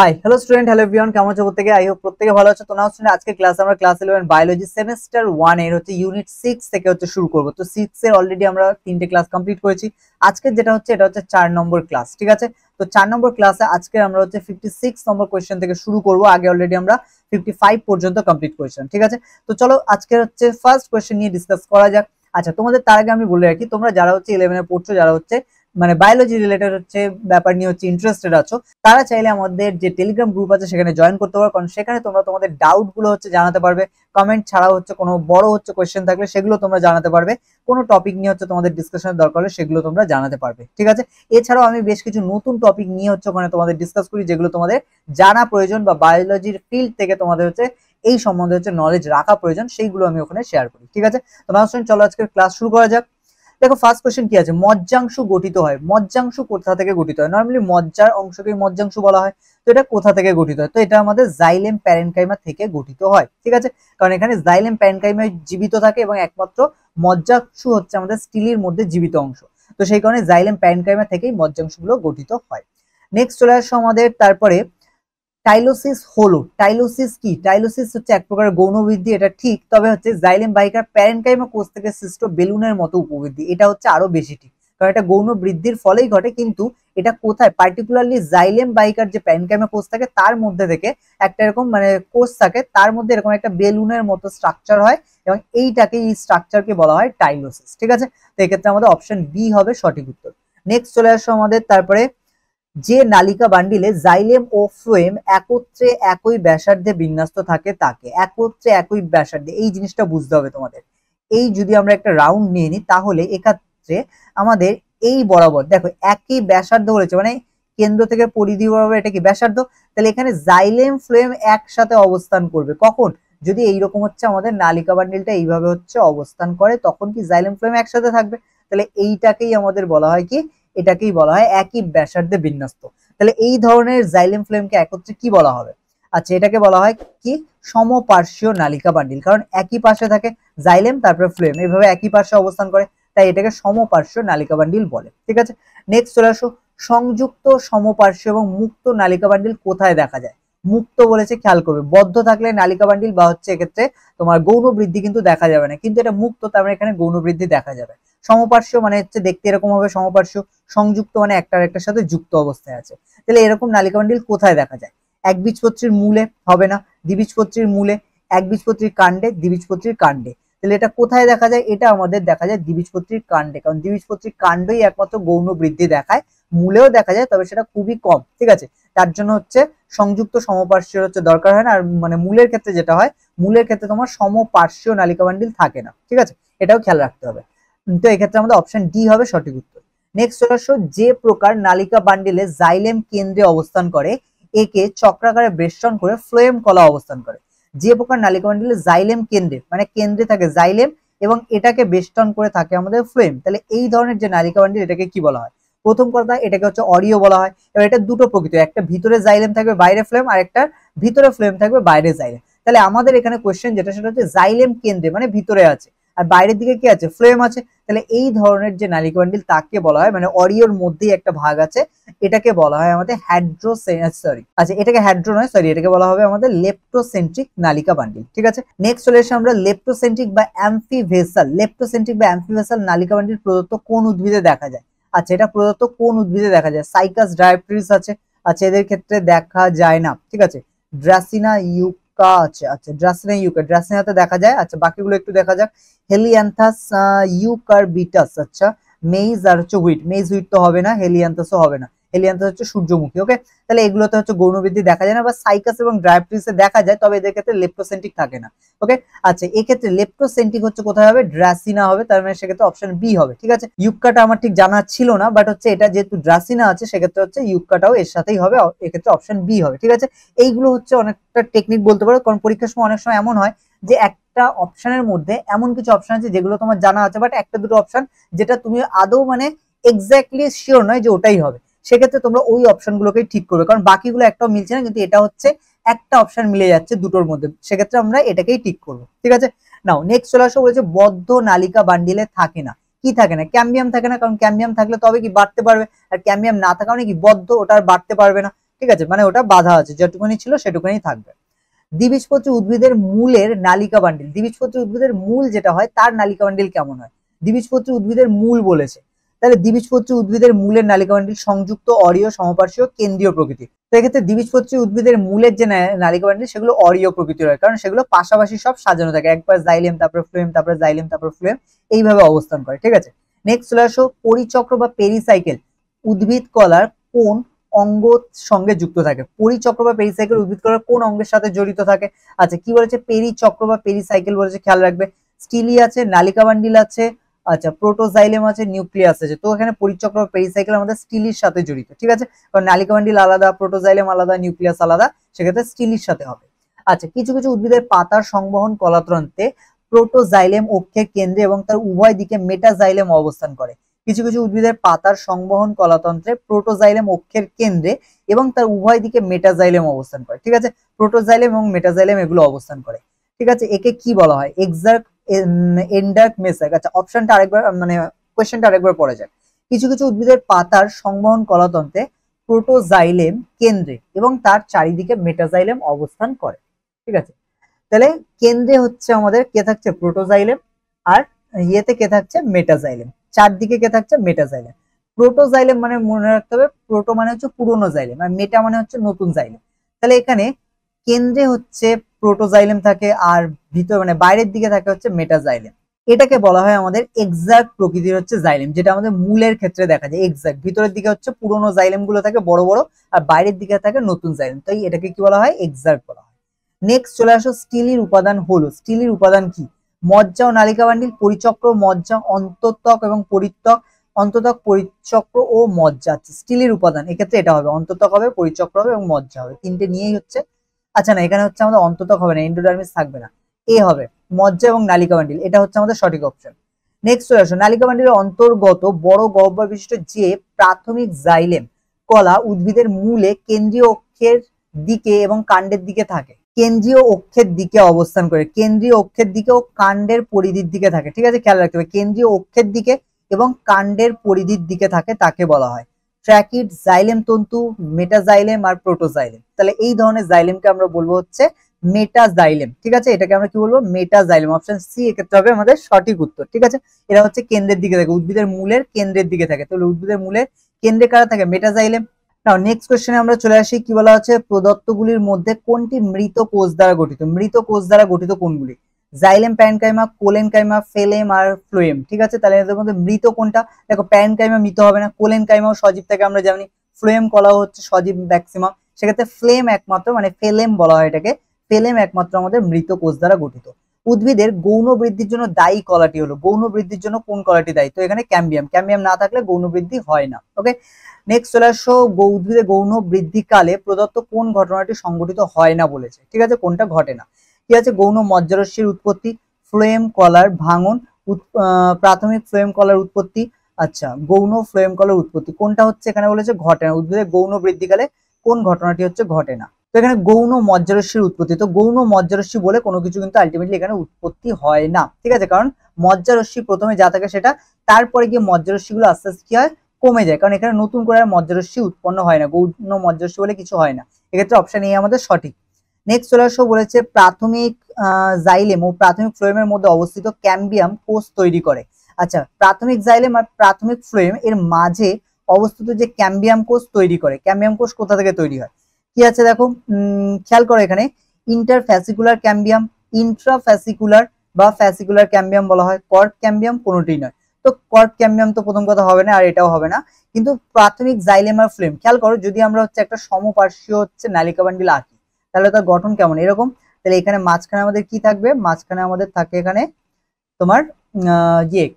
Hi hello student, hello everyone, কেমন আছো প্রত্যেকে? আই হোপ প্রত্যেকে ভালো আছো। তো নাও স্টুডেন্ট, আজকে আমরা ক্লাস 11 বায়োলজি সেমিস্টার 1 এর ইউনিট 6 থেকে শুরু করব। তো 6 এর অলরেডি আমরা 3টে ক্লাস কমপ্লিট করেছি। আজকে যেটা হচ্ছে এটা হচ্ছে 4 নম্বর ক্লাস, ঠিক আছে? তো 4 নম্বর ক্লাসে আজকে আমরা 56 নম্বর কোশ্চেন থেকে শুরু করব। আগে অলরেডি আমরা 55 পর্যন্ত কমপ্লিট করেছিলাম, ঠিক আছে? তো চলো আজকে ফার্স্ট কোশ্চেন নিয়ে ডিসকাস করা যাক। আচ্ছা, তোমাদের তার আগে আমি বলে রাখি, তোমরা যারা 11 এ পড়ছো, যারা মানে বায়োলজি রিলেটেড ব্যাপার নিয়ে ইন্টারেস্টেড আছো, তারা চাইলে আমাদের যে টেলিগ্রাম গ্রুপ আছে সেখানে জয়েন করতে পারো। কারণ সেখানে তোমরা তোমাদের ডাউট গুলো জানাতে পারবে। কমেন্ট ছাড়াও কোনো বড় কোয়েশ্চেন থাকলে সেগুলো তোমরা জানাতে পারবে। কোনো টপিক নিয়ে তোমাদের ডিসকাশনের দরকার হলে সেগুলো তোমরা জানাতে পারবে, ঠিক আছে? এছাড়াও আমি বেশ কিছু নতুন টপিক নিয়ে ওখানে তোমাদের ডিসকাস করি, যেগুলো তোমাদের জানা প্রয়োজন বা বায়োলজির ফিল্ড থেকে তোমাদের এই সম্বন্ধে নলেজ রাখা প্রয়োজন, সেইগুলো আমি ওখানে শেয়ার করি, ঠিক আছে? তো নাও চলো আজকে ক্লাস শুরু করা যাক। দেখো ফার্স্ট কোশ্চেন কি আছে, মজ্জাংশু গঠিত হয়। মজ্জাংশু কোথা থেকে গঠিত হয়? নরমালি মজ্জার অংশকে মজ্জাংশু বলা হয়। তো এটা কোথা থেকে গঠিত হয়? তো এটা আমাদের জাইলেম প্যারেনকাইমা থেকে গঠিত হয়, ঠিক আছে? কারণ এখানে জাইলেম প্যারেনকাইমা জীবিত থাকে এবং একমাত্র মজ্জাংশু আমাদের স্টিলের মধ্যে জীবিত অংশ। তো সেই কারণে জাইলেম প্যারেনকাইমা থেকেই মজ্জাংশগুলো গঠিত হয়। নেক্সট চলে আসো আমাদের তারপরে টাইলোসিস হলো। টাইলোসিস কি? টাইলোসিস এক প্রকার গৌণ বৃদ্ধি, এটা ঠিক। তবে জাইলেম বাহিকার প্যারেনকাইমা কোষ থেকে সৃষ্ট বেলুনের মতো উপবৃদ্ধি, এটা আরো বেশি ঠিক। কারণ এটা গৌণ বৃদ্ধির ফলেই ঘটে, কিন্তু এটা কোথায়? পার্টিকুলারলি জাইলেম বাহিকার যে প্যারেনকাইমা কোষ থাকে তার মধ্যে থেকে একটা এরকম মানে কোষ থাকে, তার মধ্যে এরকম একটা বেলুনের মতো স্ট্রাকচার হয় এবং এই স্ট্রাকচারকে বলা হয় টাইলোসিস, ঠিক আছে? তো এক্ষেত্রে আমাদের অপশন বি হবে সঠিক উত্তর। নেক্সট চলে আসো আমাদের তারপরে, যে নালিকা বান্ডিলে জাইলেম ও ফ্লোয়েম একত্রে একই ব্যাসার্ধে বিন্যস্ত থাকে তাকে। একত্রে একই ব্যাসার্ধে, এই জিনিসটা বুঝতে হবে তোমাদের। এই যদি আমরা একটা রাউন্ড নিয়ে নিই, তাহলে এক্ষেত্রে আমাদের এই বরাবর দেখো একই ব্যাসার্ধ বলেছে, মানে কেন্দ্র থেকে পরিধি বরাবর এটা কি ব্যাসার্ধ। তাহলে এখানে জাইলেম ফ্লোয়েম একসাথে অবস্থান করবে কখন? যদি এইরকম আমাদের নালিকা বান্ডিলটা এইভাবে অবস্থান করে, তখন কি জাইলেম ফ্লোয়েম একসাথে থাকবে। তাহলে এইটাকেই আমাদের বলা হয় কি? এটাকেই বলা হয় একই ব্যাসার্ধে বিন্যস্ত। তাহলে এই ধরনের জাইলেম ফ্লোয়েমকে একত্রে কি বলা হবে? আচ্ছা, এটাকে বলা হয় কি? সমপার্শ্বীয় নালিকা বান্ডিল। কারণ একই পাশে থাকে জাইলেম, তারপরে ফ্লোয়েম এইভাবে একই পাশে অবস্থান করে, তাই এটাকে সমপার্শ্বীয় নালিকা বান্ডিল বলে, ঠিক আছে? নেক্সট চলে আসো, সংযুক্ত, সমপার্শ্বীয় এবং মুক্ত নালিকা বান্ডিল কোথায় দেখা যায়? মুক্ত বলেছে, খেয়াল করবে, বদ্ধ থাকলে নালিকা বান্ডিল বা এক্ষেত্রে তোমার গৌণ বৃদ্ধি কিন্তু দেখা যাবে না, কিন্তু এটা মুক্ত, তার মানে এখানে গৌণ বৃদ্ধি দেখা যাবে। সমপার্শ্ব মানে দেখতে এরকম হবে সমপার্শ্ব, সংযুক্ত মানে একটার একটার সাথে যুক্ত অবস্থায় আছে। তাহলে এরকম নালিকা বান্ডিল কোথায় দেখা যায়? একবীজপত্রীর মূলে হবে না, দ্বিবীজপত্রীর মূলে, একবীজপত্রীর কাণ্ডে, দ্বিবীজপত্রীর কাণ্ডে। তাহলে এটা কোথায় দেখা যায়? এটা আমাদের দেখা যায় দ্বিবীজপত্রীর কাণ্ডে, কারণ দ্বিবীজপত্রীর কাণ্ডই একমাত্র গৌণ বৃদ্ধি দেখায়। মূলেও দেখা যায়, তবে সেটা খুবই কম, ঠিক আছে? তার জন্য সংযুক্ত সমপার্শ্বীয় দরকার হয় না। আর মানে মূলের ক্ষেত্রে যেটা হয়, মূলের ক্ষেত্রে তোমার সমপার্শ্বীয় নালিকা বান্ডিল থাকে না, ঠিক আছে? এটাও খেয়াল রাখতে হবে। তো এক্ষেত্রে আমাদের অপশন ডি হবে সঠিক উত্তর। নেক্সট চলে আসো, যে প্রকার নালিকা বান্ডিলে জাইলেম কেন্দ্রে অবস্থান করে একে চক্রাকারে বেষ্টন করে ফ্লোয়েম কলা অবস্থান করে। যে প্রকার নালিকা বান্ডিলে জাইলেম কেন্দ্রে, মানে কেন্দ্রে থাকে জাইলেম এবং এটাকে বেষ্টন করে থাকে আমাদের ফ্লোয়েম, তাহলে এই ধরনের যে নালিকা বান্ডিল এটাকে কি বলা হয়? প্রথম কথা, এটাকে অরিও বলা হয়। এবার এটা দুটো প্রকৃতি, একটা ভিতরে জাইলেম থাকবে বাইরে ফ্লোয়েম, আর একটা ভিতরে ফ্লোয়েম থাকবে বাইরে জাইলেম। তাহলে আমাদের এখানে কোশ্চেন যেটা, সেটা জাইলেম কেন্দ্রে মানে ভিতরে আছে, আর বাইরের দিকে কি আছে? ফ্লোয়েম আছে। তাহলে এই ধরনের যে নালিকা বান্ডিল তাকে বলা হয়, মানে অরিওর মধ্যেই একটা ভাগ আছে, এটাকে বলা হয় আমাদের এটাকে হ্যাড্রো নয়, সরি, এটাকে বলা হবে আমাদের লেপ্টোসেন্ট্রিক নালিকা বান্ডিল, ঠিক আছে? নেক্সট চলে এসে আমরা লেপ্টোসেন্ট্রিক বা অ্যাম্ফিভেসাল নালিকা বান্ডিল প্রদত্ত কোন উদ্ভিদে দেখা যায়? আচ্ছা, এটা প্রদত্ত কোন উদ্ভিদে দেখা যায়? সাইকাস ডায়োপ্টেরিস আছে। আচ্ছা, এদের ক্ষেত্রে দেখা যায় না, ঠিক আছে? ড্রাসিনা ইউকা আছে। আচ্ছা, ড্রাসিনাতে দেখা যায়। আচ্ছা, বাকিগুলো একটু দেখা যাক। হেলিয়ান্থাস ইউকারবিটাস, আচ্ছা, মেইজ আর হুইট। মেইজ হুইট তো হবে না, হেলিয়ান্থাসও হবে না। হেলিয়ান্থাস সূর্যমুখী, ওকে? তাহলে এগুলোতে গৌণ বৃদ্ধি দেখা যায় না, বা সাইকাস এবং ডায়োপ্টেরিসে দেখা যায়, তবে এদের ক্ষেত্রে লেপ্টোসেন্ট্রিক থাকে না, ওকে? আচ্ছা, এক্ষেত্রে লেপ্টোসেন্ট্রিক কোথায় হবে? ড্রাসিনা হবে, তার মানে সেক্ষেত্রে অপশন বি হবে, ঠিক আছে? ইউক্কাটা আমার ঠিক জানা ছিল না, বাট এটা যেহেতু ড্রাসিনা আছে, সেক্ষেত্রে ইউক্কাটাও এর সাথেই হবে, এক্ষেত্রে অপশন বি হবে, ঠিক আছে? এইগুলো অনেকটা টেকনিক বলতে পারো, কারণ পরীক্ষার সময় অনেক সময় এমন হয় যে একটা অপশনের মধ্যে এমন কিছু অপশন আছে যেগুলো তোমার জানা আছে, বাট একটা দুটো অপশন যেটা তুমি আদৌ মানে এক্স্যাক্টলি শিওর নয় যে ওটাই হবে, সেক্ষেত্রে তোমরা ওই অপশনগুলোকেই ঠিক করবে, কারণ বাকিগুলো একটাও মিলছে না, কিন্তু এটা একটা অপশন মিলে যাচ্ছে দুটোর মধ্যে, সেক্ষেত্রে আমরা এটাকেই ঠিক করবো, ঠিক আছে? নাও নেক্সট চলে আসো, বলেছে বদ্ধ নালিকা বান্ডিলে থাকে না। কি থাকে না? ক্যাম্বিয়াম থাকে না, কারণ ক্যাম্বিয়াম থাকলে তবে কি বাড়তে পারবে, আর ক্যাম্বিয়াম না থাকা মানে কি বদ্ধ, ওটা আর বাড়তে পারবে না। ঠিক আছে, মানে ওটা বাধা আছে, যেটুকুনি ছিল সেটুকুনি থাকবে। দ্বিবীজপত্রী উদ্ভিদের মূলের নালিকা বান্ডিল, দ্বিবীজপত্রী উদ্ভিদের মূল যেটা হয় তার নালিকা বান্ডিল কেমন হয়? দ্বিবীজপত্রী উদ্ভিদের মূল বলেছে, তাহলে দ্বিবীজপত্রী উদ্ভিদের মূলের নালিকা বান্ডিল সংযুক্ত, অরীয়, সমপার্শ্বীয়, কেন্দ্রীয় প্রকৃতি। তো এক্ষেত্রে দ্বিবীজপত্রী উদ্ভিদের মূলের যে নালিকা বান্ডিল সেগুলো অরীয় প্রকৃতির হয়, কারণ সেগুলো পাশাপাশি সব সাজানো থাকে, একবার জাইলেম, তারপরে ফ্লোয়েম, তারপরে জাইলেম, তারপরে ফ্লোয়েম, এইভাবে অবস্থান করে। ঠিক আছে, নেক্সট চলে আসো, পরিচক্র বা পেরিসাইকেল উদ্ভিদ কলার কোন অঙ্গ সঙ্গে যুক্ত থাকে? পরিচক্র বা পেরিসাইকেল উদ্ভিদ কলার কোন অঙ্গের সাথে জড়িত থাকে? আচ্ছা, কি বলেছে? পেরিচক্র বা পেরিসাইকেল বলেছে, খেয়াল রাখবে। স্টিলি আছে, নালিকা বান্ডিল আছে, আচ্ছা প্রোটোজাইলেম আছে, নিউক্লিয়াস আছে। তো এখানে পরিচক্র বা পেরিসাইকেল আমাদের স্টিলির সাথে জড়িত। ঠিক আছে, কারণ নালিকা বান্ডিল আলাদা, প্রোটোজাইলেম আলাদা, নিউক্লিয়াস আলাদা, সেক্ষেত্রে স্টিলির সাথে হবে। আচ্ছা, কিছু কিছু উদ্ভিদের পাতার সংবহন কলাতন্ত্রে প্রোটোজাইলেম অক্ষের কেন্দ্রে এবং তার উভয় দিকে মেটাজাইলেম অবস্থান করে। কিছু কিছু উদ্ভিদের পাতার সংবহন কলাতন্ত্রে প্রোটোজাইলেম অক্ষের কেন্দ্রে এবং তার উভয় দিকে মেটাজাইলেম অবস্থান করে। ঠিক আছে, প্রোটোজাইলেম এবং মেটাজাইলেম এগুলো অবস্থান করে। ঠিক আছে, একে কি বলা হয়? এক্সার্ক এন্ডার্ক মেসার্ক। আচ্ছা, অপশনটা আরেকবার, মানে কোশ্চেনটা আরেকবার পড়া যাক। কিছু কিছু উদ্ভিদের পাতার সংবহন কলাতন্ত্রে প্রোটোজাইলেম কেন্দ্রে এবং তার চারিদিকে মেটাজাইলেম অবস্থান করে। ঠিক আছে, তাহলে কেন্দ্রে হচ্ছে আমাদের কে থাকছে? প্রোটোজাইলেম, আর ইয়েতে কে থাকছে? মেটাজাইলেম। চারদিকে কে থাকছে? মেটাজাইলেম। প্রোটোজাইলেম মানে মনে রাখতে হবে, প্রোটো মানে হচ্ছে পুরনো জাইলেম, আর মেটা মানে হচ্ছে নতুন জাইলেম। তাহলে এখানে কেন্দ্রে হচ্ছে প্রোটোজাইলেম থাকে, আর ভিতর মানে বাইরের দিকে থাকে হচ্ছে মেটাজাইলেম। এটাকে বলা হয় আমাদের এক্সাক্ট প্রকৃতির হচ্ছে জাইলেম, যেটা আমাদের মূলের ক্ষেত্রে দেখা যায় এক্সাক্ট। ভিতরের দিকে হচ্ছে পুরনো জাইলেম গুলো থাকে বড় বড়, আর বাইরের দিকে থাকে নতুন জাইলেম, তাই এটাকে কি বলা হয়? এক্সাক্ট বলা হয়। নেক্সট চলে আসো, স্টিলির উপাদান হলো, স্টিলির উপাদান কি? মজ্জা ও নালিকা বান্ডিল, পরিচক্র, মজ্জা, অন্তত্বক এবং পরিত্বক, অন্ততক, পরিচক্র ও মজ্জা। স্টিলের উপাদান এক্ষেত্রে এটা হবে, অন্ততক হবে, পরিচক্র হবে এবং মজ্জা হবে, তিনটে নিয়েই হচ্ছে। আচ্ছা না, এখানে হচ্ছে আমাদের অন্ততক হবে না, এন্ডোডার্মিস থাকবে না, এ হবে মজ্জা এবং নালিকা বান্ডিল, এটা হচ্ছে আমাদের সঠিক অপশন। নেক্সট চলে আসো, নালিকা বান্ডিলের অন্তর্গত বড় গহ্বর বিশিষ্ট যে প্রাথমিক জাইলেম কলা উদ্ভিদের মূলে কেন্দ্রীয় অক্ষের দিকে এবং কাণ্ডের দিকে থাকে, কেন্দ্রীয় অক্ষের দিকে অবস্থান করে, কেন্দ্রীয় অক্ষের দিকে ও কাণ্ডের পরিধির দিকে থাকে। ঠিক আছে, খেয়াল রাখতে হবে, কেন্দ্রীয় অক্ষের দিকে এবং কাণ্ডের পরিধির দিকে থাকে, তাকে বলা হয় ট্র্যাকিড, জাইলেম তন্তু, মেটাজাইলেম আর প্রোটোজাইলেম। তাহলে এই ধরনের জাইলেমকে আমরা বলবো হচ্ছে মেটাজাইলেম। ঠিক আছে, এটাকে আমরা কি বলবো? মেটাজাইলেম। অপশন সি এক্ষেত্রে হবে আমাদের সঠিক উত্তর। ঠিক আছে, এরা হচ্ছে কেন্দ্রের দিকে থাকে, উদ্ভিদের মূলের কেন্দ্রের দিকে থাকে, তাহলে উদ্ভিদের মূলের কেন্দ্রে কারা থাকে? মেটাজাইলেম। নাও নেক্সট কোশ্চেনে আমরা চলে আসি, কি বলা হচ্ছে? প্রদত্তগুলির মধ্যে কোনটি মৃত কোষ দ্বারা গঠিত? মৃত কোষ দ্বারা গঠিত কোনগুলি? জাইলেম, প্যারেনকাইমা, কোলেনকাইমা, ফেলেম আর ফ্লোয়েম। ঠিক আছে, তাহলে এদের মধ্যে মৃত কোনটা? দেখো, প্যারেনকাইমা মৃত হবে না, কোলেনকাইমাও সজীব থেকে আমরা জানি, ফ্লোয়েম কলাও হচ্ছে সজীব ম্যাক্সিমাম, সেক্ষেত্রে ফ্লেম একমাত্র, মানে ফেলেম বলা হয় এটাকে, ফেলেম একমাত্র আমাদের মৃত কোষ দ্বারা গঠিত। উদ্ভিদের গৌণ বৃদ্ধির জন্য দায়ী কলাটি হলো, গৌণ বৃদ্ধির জন্য কোন কলাটি দায়ী? তো এখানে ক্যাম্বিয়াম, ক্যাম্বিয়াম না থাকলে গৌণ বৃদ্ধি হয় না। ওকে, নেক্সট চলে আসো, উদ্ভিদের গৌণ বৃদ্ধিকালে প্রদত্ত কোন ঘটনাটি সংঘটিত হয় না বলেছে। ঠিক আছে, কোনটা ঘটে না? কি আছে? গৌণ মজ্জারস্যির উৎপত্তি, ফ্লোয়েম কলার ভাঙন, প্রাথমিক ফ্লোয়েম কলার উৎপত্তি। আচ্ছা, গৌণ ফ্লোয়েম কলার উৎপত্তি কোনটা হচ্ছে? এখানে বলেছে ঘটে না। উদ্ভিদের গৌণ বৃদ্ধিকালে কোন ঘটনাটি হচ্ছে ঘটে না? তো এখানে গৌণ মজ্জারস্যির উৎপত্তি, তো গৌণ মজ্জারস্যি বলে কোনো কিছু কিন্তু আলটিমেটলি এখানে উৎপত্তি হয় না। ঠিক আছে, কারণ মজ্জারস্যি প্রথমে যা থাকে সেটা, তারপরে গিয়ে মজ্জারস্যি গুলো আস্তে আস্তে কি হয়? কমে যায়, কারণ এখানে নতুন করে আর মজ্জারস্যি উৎপন্ন হয় না, গৌণ মজ্জারস্যি বলে কিছু হয় না। এক্ষেত্রে অপশন এ আমাদের সঠিক। নেক্সট চলে আসো, বলেছে প্রাথমিক জাইলেম ও প্রাথমিক ফ্লোয়েমের মধ্যে অবস্থিত ক্যাম্বিয়াম কোষ তৈরি করে। আচ্ছা, প্রাথমিক জাইলেম আর প্রাথমিক ফ্লোয়েম এর মাঝে অবস্থিত যে ক্যাম্বিয়াম কোষ তৈরি করে, ক্যাম্বিয়াম কোষ কোথা থেকে তৈরি হয়? কি আছে দেখো, খেয়াল করো এখানে, ইন্টারফ্যাসিকুলার ক্যাম্বিয়াম, ইন্ট্রাফ্যাসিকুলার বা ফ্যাসিকুলার ক্যাম্বিয়াম বলা হয়, কর্ক ক্যাম্বিয়াম কোনোটি নয়। তো কর্ক ক্যাম্বিয়াম তো প্রথম কথা হবে না, আর এটাও হবে না। কিন্তু প্রাথমিক জাইলেম আর ফ্লোয়েম, খেয়াল করো, যদি আমরা হচ্ছে একটা সমপার্শ্বীয় হচ্ছে নালিকা বান্ডিল আঁকি, তাহলে তার গঠন কেমন? এরকম। তাহলে এখানে মাঝখানে আমাদের কি থাকবে? মাঝখানে আমাদের থাকে এখানে তোমার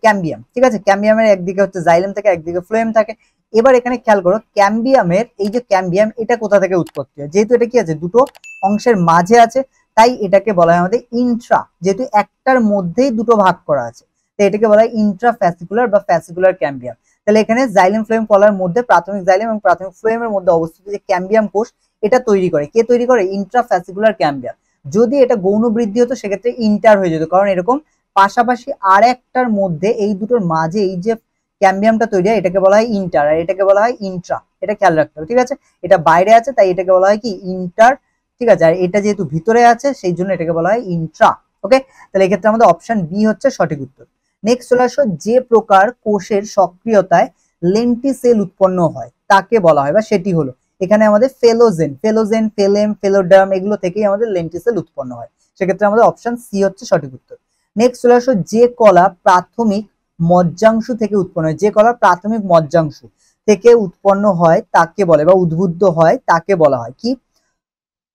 ক্যাম্বিয়াম। ঠিক আছে, ক্যাম্বিয়ামের একদিকে হচ্ছে জাইলেম থাকে, একদিকে ফ্লোয়েম থাকে। এবার এখানে খেয়াল করো, ক্যাম্বিয়ামের এই যে ক্যাম্বিয়াম, এটা কোথা থেকে উৎপত্তি হয়? যেহেতু এটা কি আছে? দুটো অংশের মাঝে আছে, তাই এটাকে বলা হয় আমাদের ইন্ট্রা, যেহেতু একটার মধ্যেই দুটো ভাগ করা আছে, তাই এটাকে বলা হয় ইন্ট্রাফ্যাসিকুলার বা ফ্যাসিকুলার ক্যাম্বিয়াম। তাহলে এখানে জাইলেম ফ্লোয়েম কলার মধ্যে প্রাথমিক জাইলেম এবং প্রাথমিক ফ্লোয়েমের মধ্যে অবস্থিত যে ক্যাম্বিয়াম কোষ, এটা তৈরি করে কে? তৈরি করে ইন্ট্রাফ্যাসিকুলার ক্যাম্বিয়াম। যদি এটা গৌণ বৃদ্ধি হতো সেক্ষেত্রে ইন্টার হয়ে যেত, কারণ এরকম পাশাপাশি আর একটার মধ্যে এই দুটোর মাঝে এই যে ক্যাম্বিয়ামটা তৈরি হয় এটাকে বলা হয় ইন্টার, আর এটাকে বলা হয় ইন্ট্রা। এটা খেয়াল রাখতে হবে, ঠিক আছে? এটা বাইরে আছে তাই এটাকে বলা হয় কি ইন্টার, ঠিক আছে? আর এটা যেহেতু ভিতরে আছে সেই জন্য এটাকে বলা হয় ইন্ট্রা। ওকে, তাহলে এক্ষেত্রে আমাদের অপশন বি হচ্ছে সঠিক উত্তর। নেক্সট চলে আসো, যে প্রকার কোষের সক্রিয়তায় লেন্টিসেল উৎপন্ন হয় তাকে বলা হয়, বা সেটি হলো, এখানে আমাদের ফেলোজেন, ফেলোজেন, ফেলেম, ফেলোডার্ম এগুলো থেকেই আমাদের লেন্টিসেল উৎপন্ন হয়। সেক্ষেত্রে আমাদের অপশন সি হচ্ছে সঠিক উত্তর। নেক্সট চলে আসো, যে কলা প্রাথমিক মজ্জাংশ থেকে উৎপন্ন হয়, যে কলা প্রাথমিক মজ্জাংশ থেকে উৎপন্ন হয় তাকে বলে, বা উদ্বুদ্ধ হয় তাকে বলা হয় কি?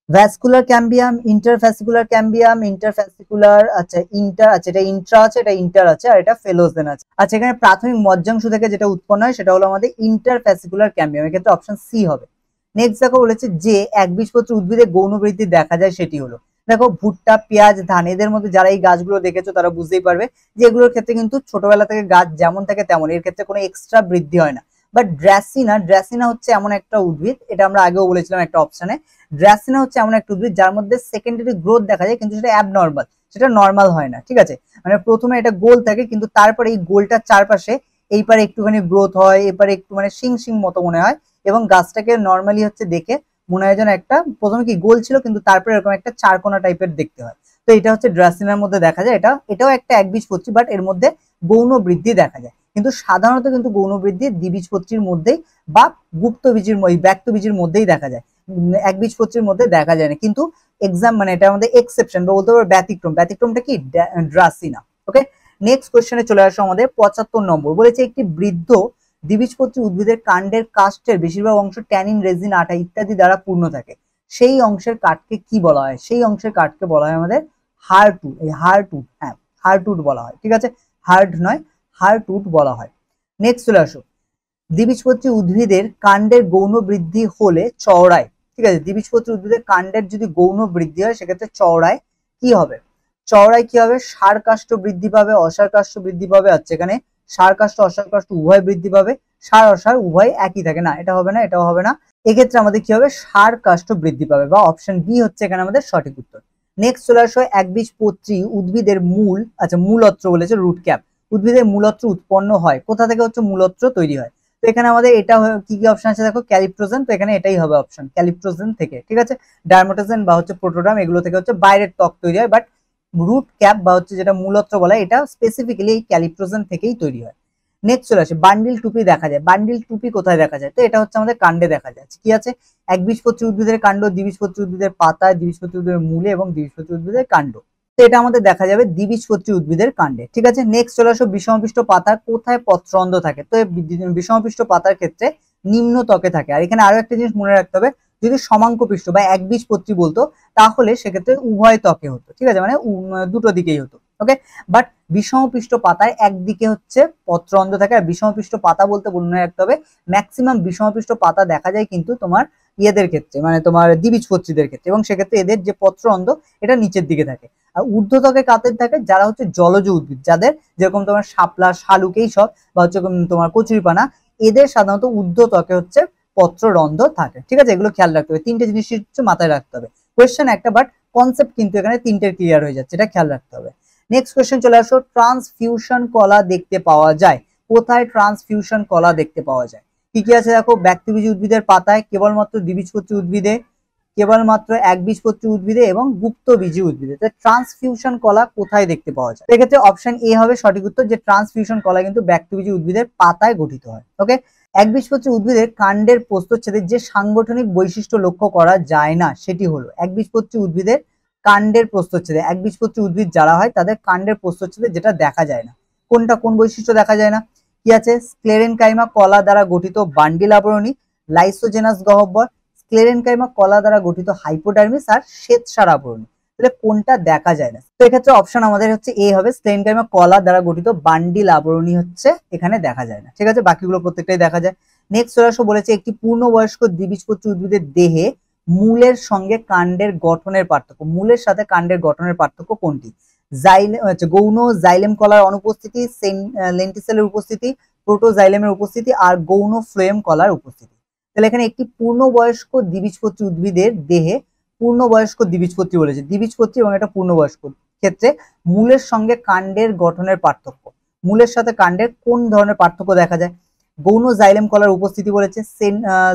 ভ্যাসকুলার ক্যাম্বিয়াম, ইন্টারভ্যাসিকুলার ক্যাম্বিয়াম, ইন্টারভ্যাসিকুলার, আচ্ছা ইন্টার, আচ্ছা এটা ইন্ট্রা আছে, এটা ইন্টার আছে, আর এটা ফেলোজেন আছে। আচ্ছা, এখানে প্রাথমিক মজ্জাংশ থেকে যেটা উৎপন্ন হয় সেটা হলো আমাদের ইন্টারভ্যাসিকুলার ক্যাম্বিয়াম, এক্ষেত্রে অপশন সি হবে। নেক্সট দেখো বলেছে, যে একবীজপত্রী উদ্ভিদে গৌণ বৃদ্ধি দেখা যায় সেটি হলো। দেখো ভুট্টা, পেঁয়াজ, ধান এদের মধ্যে যারা এই গাছগুলো দেখেছো তারা বুঝতেই পারবে যে এগুলোর ক্ষেত্রে কিন্তু ছোটবেলা থেকে গাছ যেমন থাকে তেমন, এর ক্ষেত্রে কোনো এক্সট্রা বৃদ্ধি হয় না। বাট ড্রাসিনা, ড্রাসিনা হচ্ছে এমন একটা উদ্ভিদ, এটা আমরা আগেও বলেছিলাম একটা অপশনে, ড্রাসিনা হচ্ছে এমন একটা উদ্ভিদ যার মধ্যে সেকেন্ডারি গ্রোথ দেখা যায় কিন্তু সেটা অ্যাবনর্মাল, সেটা নর্মাল হয় না, ঠিক আছে? মানে প্রথমে এটা গোল থাকে কিন্তু তারপরে এই গোলটার চারপাশে এইপারে একটুখানি গ্রোথ হয়, এপারে একটু মানে শিং শিং মতো মনে হয়, এবং গাছটাকে নর্মালি হচ্ছে দেখে মনে হয় যেন একটা প্রথমে কি গোল ছিল কিন্তু তারপরে এরকম একটা চারকোনা টাইপের দেখতে হয়। তো এটা হচ্ছে ড্রাসিনার মধ্যে দেখা যায়, এটাও একটা একবীজপত্রী, বাট এর মধ্যে গৌণ বৃদ্ধি দেখা যায়। কিন্তু সাধারণত কিন্তু গৌণ বৃদ্ধি দ্বিবীজপত্রীর মধ্যেই বা গুপ্ত বীজের ব্যক্ত বীজের মধ্যেই দেখা যায়, একবীজপত্রীর মধ্যে দেখা যায় না। কিন্তু এক্সাম মানে এটা আমাদের এক্সেপশন বা বলতে পারবো ব্যতিক্রম, ব্যতিক্রমটা কি ড্রাসিনা। ওকে, নেক্সট কোশ্চেনে চলে আসো আমাদের 75 নম্বর। বলেছে একটি বৃদ্ধ দ্বিবীজপত্রী উদ্ভিদের কাণ্ডের কাষ্ঠের বেশিরভাগ অংশ ট্যানিন, রেজিন, আঠা ইত্যাদি দ্বারা পূর্ণ থাকে, সেই অংশের কাঠকে কি বলা হয়? সেই অংশের কাঠকে বলা হয় আমাদের হার্ডউড। এই হার্ডউড, হ্যাঁ হার্ডউড বলা হয়, ঠিক আছে? হার্ড নয়, হার্ডউড বলা হয়। নেক্সট চলে আসো, দ্বিবীজপত্রী উদ্ভিদের কাণ্ডের গৌণ বৃদ্ধি হলে চওড়ায়, ঠিক আছে? দ্বিবীজপত্রী উদ্ভিদের কাণ্ডের যদি গৌণ বৃদ্ধি হয় সেক্ষেত্রে চওড়ায় কি হবে? চওড়ায় কি হবে? সারকাষ্ঠ বৃদ্ধি পাবে, অসারকাষ্ঠ বৃদ্ধি পাবে। আচ্ছা, এখানে সারকাষ্ঠ অসারকাষ্ঠ উভয় বৃদ্ধি পাবে, সার অসার উভয় একই থাকে না, এটা হবে না, এটাও হবে না। এক্ষেত্রে আমাদের কি হবে? সারকাষ্ঠ বৃদ্ধি পাবে, বা অপশন বি হচ্ছে এখানে আমাদের সঠিক উত্তর। নেক্সট চলে আসো, একবীজপত্রী উদ্ভিদের মূল, আচ্ছা মূলত্র বলেছে, রুট ক্যাপ, উদ্ভিদের মূলত্র উৎপন্ন হয় কোথা থেকে? হচ্ছে মূলত্র তৈরি হয়। তো এখানে আমাদের এটা কি কি অপশন আছে দেখো, ক্যালিপ্টোজেন, তো এখানে এটাই হবে অপশন, ক্যালিপ্টোজেন থেকে, ঠিক আছে? ডার্মাটোজেন বা হচ্ছে প্রোটোডার্ম এগুলো থেকে হচ্ছে বাইরের ত্বক তৈরি হয়, বাট রুট ক্যাপ বা হচ্ছে যেটা মূলত্র বলা হয় এটা স্পেসিফিক্যালি এই ক্যালিপ্টোজেন থেকেই তৈরি হয়। নেক্সট চলে আসে, বান্ডিল টুপি দেখা যায়। বান্ডিল টুপি কোথায় দেখা যায়? তো এটা হচ্ছে আমাদের কাণ্ডে দেখা যায়। কি আছে? একবীজপত্রী উদ্ভিদের কাণ্ড, দ্বিবীজপত্রী উদ্ভিদের পাতা, দ্বিবীজপত্রী উদ্ভিদের মূলে এবং দ্বিবীজপত্রী উদ্ভিদের কাণ্ড। তো এটা আমাদের দেখা যাবে দ্বিবীজপত্রী উদ্ভিদের কাণ্ডে, ঠিক আছে? নেক্সট চলে আসো, বিষমপৃষ্ঠ পাতা কোথায় পত্রন্ধ্র থাকে? তো বিষমপৃষ্ঠ পাতার ক্ষেত্রে নিম্ন ত্বকে থাকে। আর এখানে আরো একটা জিনিস মনে রাখতে হবে, যদি সমাঙ্কপৃষ্ঠ বা একবীজপত্রী বলতো তাহলে সেক্ষেত্রে উভয় ত্বকে হতো, ঠিক আছে? মানে দুটো দিকেই হতো। ওকে, বাট বিষমপৃষ্ঠ পাতায় একদিকে হচ্ছে পত্রন্ধ্র থাকে, আর বিষমপৃষ্ঠ পাতা বলতে মনে রাখতে হবে ম্যাক্সিমাম বিষমপৃষ্ঠ পাতা দেখা যায় কিন্তু তোমার ইয়েদের ক্ষেত্রে, মানে তোমার দ্বিবীজপত্রীদের ক্ষেত্রে, এবং সেক্ষেত্রে এদের যে পত্রন্ধ্র এটা নিচের দিকে থাকে। আর ঊর্ধ্বত্বকে কাদের থাকে? যারা হচ্ছে জলজ উদ্ভিদ, যাদের যেরকম তোমার শাপলা, শালুক এই সব, বা হচ্ছে তোমার কচুরিপানা, এদের সাধারণত ঊর্ধ্বত্বকে হচ্ছে পত্ররন্ধ্র থাকে, ঠিক আছে? এগুলো খেয়াল রাখতে হবে, তিনটে জিনিস হচ্ছে মাথায় রাখতে হবে। কোয়েশ্চেন একটা, বাট কনসেপ্ট কিন্তু এখানে তিনটের ক্লিয়ার হয়ে যাচ্ছে, এটা খেয়াল রাখতে হবে। নেক্সট কোয়েশ্চেন চলে আসো, ট্রান্সফিউশন কলা দেখতে পাওয়া যায় কোথায়? ট্রান্সফিউশন কলা দেখতে পাওয়া যায় কি কি আছে দেখো, ব্যক্তবীজী উদ্ভিদের পাতায়, কেবলমাত্র দ্বিবীজপত্রী উদ্ভিদে, কেবলমাত্র একবীজপত্রী উদ্ভিদে এবং গুপ্তবীজী উদ্ভিদে। ট্রান্সফিউশন কলা কোথায় দেখতে পাওয়া যায়? এক্ষেত্রে অপশন এ হবে সঠিক উত্তর, যে ট্রান্সফিউশন কলা কিন্তু ব্যক্তবীজী উদ্ভিদের পাতায় গঠিত হয়। ওকে, একবীজপত্রী উদ্ভিদের কাণ্ডের প্রস্থচ্ছেদের যে সাংগঠনিক বৈশিষ্ট্য লক্ষ্য করা যায় না সেটি হলো, একবীজপত্রী উদ্ভিদের কাণ্ডের প্রস্থচ্ছেদে, একবীজপত্রী উদ্ভিদ যারা হয় তাদের কাণ্ডের প্রস্থচ্ছেদে যেটা দেখা যায় না, কোনটা, কোন বৈশিষ্ট্য দেখা যায় না? কি আছে? স্ক্লেরেনকাইমা কলা দ্বারা গঠিত বান্ডিল আবরণী, লাইসোজেনাস গহ্বর, স্ক্লেরেনকাইমা কলা দ্বারা গঠিত হাইপোডার্মিস, আর শ্বেতসার আবরণী। তাহলে কোনটা দেখা যায় না? তো এক্ষেত্রে অপশন আমাদের হচ্ছে এ হবে, স্ক্লেরেনকাইমা কলা দ্বারা গঠিত বান্ডিল আবরণী হচ্ছে এখানে দেখা যায় না, ঠিক আছে? বাকিগুলো প্রত্যেকটাই দেখা যায়। নেক্সট চলে আসো, বলেছে একটি পূর্ণবয়স্ক দ্বিবীজপত্রী উদ্ভিদের দেহে মূলের সঙ্গে কাণ্ডের গঠনের পার্থক্য, মূলের সাথে কাণ্ডের গঠনের পার্থক্য কোনটি? গৌণ জাইলেম কলার অনুপস্থিতি, লেন্টিসেলের উপস্থিতি, প্রোটোজাইলেমের উপস্থিতি, আর গৌণ ফ্লোয়েম কলার উপস্থিতি। তাহলে এখানে একটি পূর্ণবয়স্ক দ্বিবীজপত্রী উদ্ভিদের দেহে, পূর্ণবয়স্ক দ্বিবীজপত্রী বলেছে, দ্বিবীজপত্রী এবং এটা পূর্ণবয়স্ক ক্ষেত্রে মূলের সঙ্গে কাণ্ডের গঠনের পার্থক্য, মূলের সাথে কাণ্ডের কোন ধরনের পার্থক্য দেখা যায়? গৌণ জাইলেম কলার উপস্থিতি বলেছে,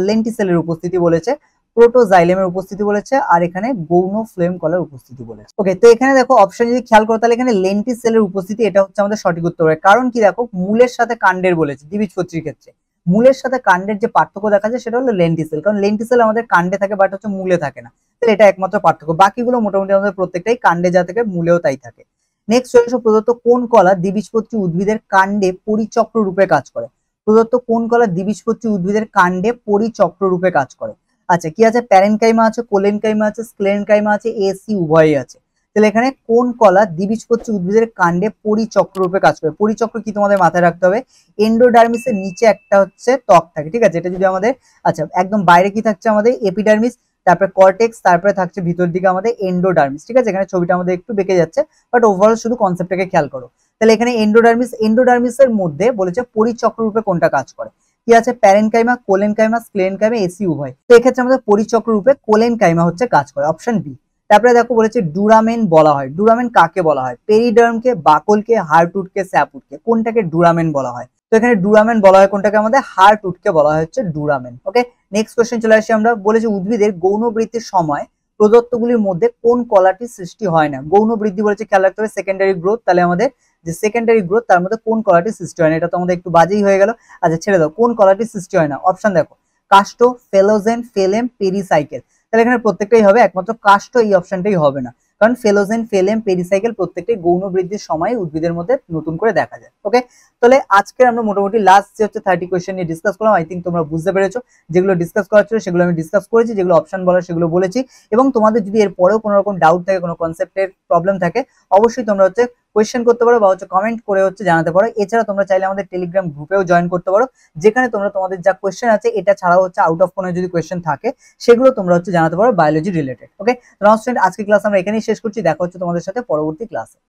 লেন্টিসেলের উপস্থিতি বলেছে, প্রোটোজাইলেমের উপস্থিতি বলেছে, আর এখানে গৌণ ফ্লেম কলার উপস্থিতি বলেছে। ওকে, তো এখানে দেখো অপশন যদি খেয়াল করো তাহলে এখানে লেন্টিসেলের উপস্থিতি, এটা হচ্ছে আমাদের সঠিক উত্তর হবে। কারণ কি দেখো, মূলের সাথে কাণ্ডের বলেছে দ্বিবীজপত্রীর ক্ষেত্রে, মূলের সাথে কাণ্ডের যে পার্থক্য দেখা যায় সেটা হলো লেন্টিসেল, কারণ লেন্টিসেল আমাদের কাণ্ডে থাকে বাট হচ্ছে মূলে থাকে না, তাহলে এটা একমাত্র পার্থক্য। বাকিগুলো মোটামুটি আমাদের প্রত্যেকটাই কাণ্ডে যা থাকে মূলেও তাই থাকে। নেক্সট চলে আসো, প্রদত্ত কোন কলা দ্বিবীজপত্রী উদ্ভিদের কাণ্ডে পরিচক্র রূপে কাজ করে? প্রদত্ত কোন কলা দ্বিবীজপত্রী উদ্ভিদের কাণ্ডে পরিচক্র রূপে কাজ করে? আচ্ছা, কি আছে? প্যারেনকাইমা আছে, কোলেনকাইমা আছে, স্ক্লেরেনকাইমা আছে, এসি উভয়ই আছে। তাহলে এখানে কোন কলা দ্বিবীজপত্রী উদ্ভিদের কাণ্ডে পরিচক্র রূপে কাজ করে? পরিচক্র কি তোমাদের মাথায় রাখতে হবে, এন্ডোডার্মিসের নিচে একটা হচ্ছে ত্বক থাকে, ঠিক আছে? এটা যদি আমাদের, আচ্ছা একদম বাইরে কি থাকছে আমাদের এপিডার্মিস, তারপরে কর্টেক্স, তারপরে থাকছে ভিতর দিকে আমাদের এন্ডোডার্মিস, ঠিক আছে? এখানে ছবিটা আমাদের একটু বেঁকে যাচ্ছে, বাট ওভারঅল শুধু কনসেপ্টটাকে খেয়াল করো। তাহলে এখানে এন্ডোডার্মিস, এন্ডোডার্মিসের মধ্যে বলেছে পরিচক্র রূপে কোনটা কাজ করে? কি আছে? প্যারেনকাইমা, কোলেনকাইমা, স্ক্লেরেনকাইমা, এসি উভয়। তো এক্ষেত্রে আমাদের পরিচক্র রূপে কোলেনকাইমা হচ্ছে কাজ করে, অপশন বি। তারপরে দেখো বলেছে ডুরামেন বলা হয়, ডুরামেন কাকে বলা হয়? পেরিডার্মকে, বাকলকে, হার্টউডকে, স্যাপউডকে, কোনটাকে ডুরামেন বলা হয়? তো এখানে ডুরামেন বলা হয় কোনটাকে? আমাদের হার্টউডকে বলা হয় হচ্ছে ডুরামেন। ওকে, নেক্সট কোশ্চেন চলে আসি আমরা। বলেছে উদ্ভিদের গৌণ বৃদ্ধির সময় প্রদত্তগুলির মধ্যে কোন কলাটি সৃষ্টি হয় না? গৌণ বৃদ্ধি বলেছে, খেয়াল রাখতে হবে সেকেন্ডারি গ্রোথ, তাহলে আমাদের যে সেকেন্ডারি গ্রোথ তার মধ্যে কোন কলাটি সৃষ্টি হয় না? এটা তো আমাদের একটু বাজেই হয়ে গেল। আচ্ছা ছেড়ে দাও, কোন কলাটি সৃষ্টি হয় না? অপশন দেখো, কাস্ট, ফেলোজেন, ফেলেম, পেরিসাইকেল। তাহলে এখানে প্রত্যেকটাই হবে, একমাত্র কাস্ট এই অপশনটাই হবে না, কারণ ফেলোজেন, ফেলেম, পেরিসাইকেল প্রত্যেকটাই গৌণ বৃদ্ধির সময় উদ্ভিদের মধ্যে নতুন করে দেখা যায়। ওকে, তাহলে আজকে আমরা মোটামুটি লাস্ট যে হচ্ছে 30 কোয়েশ্চেন নিয়ে ডিসকাস করলাম। আই থিঙ্ক তোমরা বুঝতে পেরেছো, যেগুলো ডিসকাস করার ছিল সেগুলো আমি ডিসকাস করেছি, যেগুলো অপশন বলার সেগুলো বলেছি। এবং তোমাদের যদি এর পরেও কোনো রকম ডাউট থাকে, কোনো কনসেপ্টের প্রবলেম থাকে, অবশ্যই তোমরা হচ্ছে কোয়েশ্চেন করতে পারো বা হচ্ছে কমেন্ট করে হচ্ছে জানাতে পারো। এছাড়া তোমরা চাইলে আমাদের টেলিগ্রাম গ্রুপেও জয়েন করতে পারো, যেখানে তোমরা তোমাদের যা কোয়েশ্চেন আছে এটা ছাড়াও হচ্ছে আউট অফ কোনো যদি কোয়েশ্চেন থাকে সেগুলো তোমরা হচ্ছে জানাতে পারো বায়োলজি রিলেটেড। ওকে, তো স্টুডেন্ট, আজকে ক্লাস আমরা এখানেই শেষ করছি। দেখা হচ্ছে তোমাদের সাথে পরবর্তী ক্লাসে।